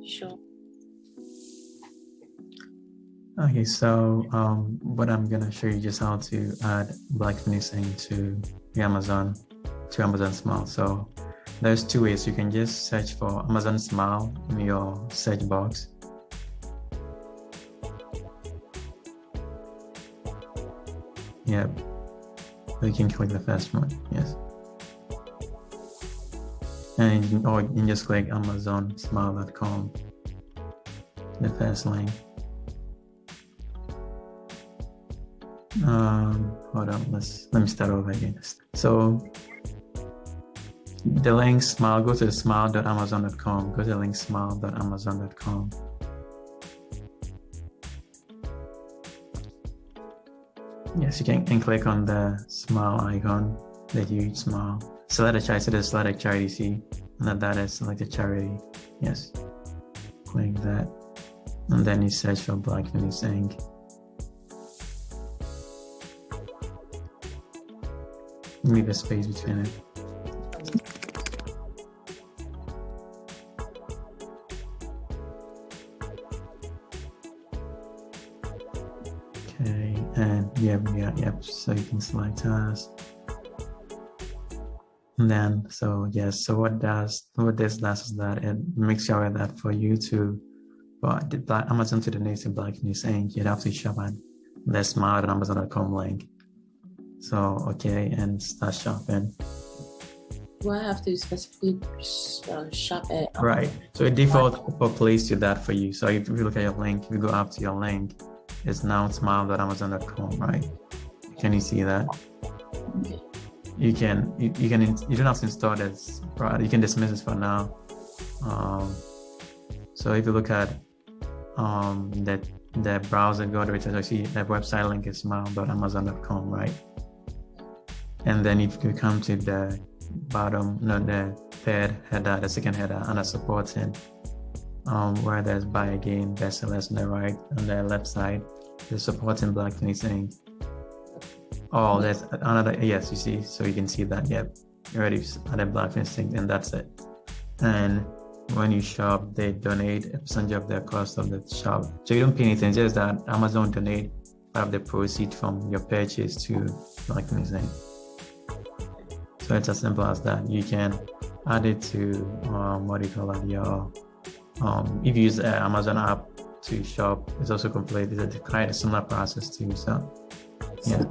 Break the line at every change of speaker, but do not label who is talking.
Sure.
Okay, so what I'm gonna show you just how to add black finishing to Amazon Smile. So there's two ways. You can just search for Amazon Smile in your search box. Yep. You can click the first one. Yes. And you can just click amazonsmile.com, the first link. Hold on, let me start over again. So the link smile, go to the smile.amazon.com, go to the link smile.amazon.com. Yes, you can click on the smile icon, the huge smile. Select a charity, select a charity, see, and that is select a charity. Yes, click that, and then you search for Black Phoenix Ink. Leave a space between it. Okay, and yep, so you can select us. And then, so yes, so what this does is that it makes sure that for you to, Amazon to donate to Black Phoenix Ink, you'd have to shop at the smile.amazon.com link. So, okay, and start shopping.
Do I have to specifically shop at?
Right. So it defaults place to that for you. So if you look at your link, if you go up to your link, it's now smile.amazon.com, right? Can you see that?
Okay.
You don't have to install this product. You can dismiss this for now. So if you look at the browser, go to it, so see the website link is smile.amazon.com, right? And then if you come to the bottom, the third header, the second header under supporting, where there's buy again, bestsellers on the right, on the left side, the supporting Black Phoenix Ink. Oh, there's another, yes, you see, so you can see that, yep, you already added Black Phoenix Ink, and that's it. And when you shop, they donate a percentage of the cost of the shop. So you don't pay anything, just that Amazon donate part of the proceeds from your purchase to Black Phoenix Ink. So it's as simple as that. You can add it to your if you use the Amazon app to shop, it's also complete. It's quite a similar process too. So yeah.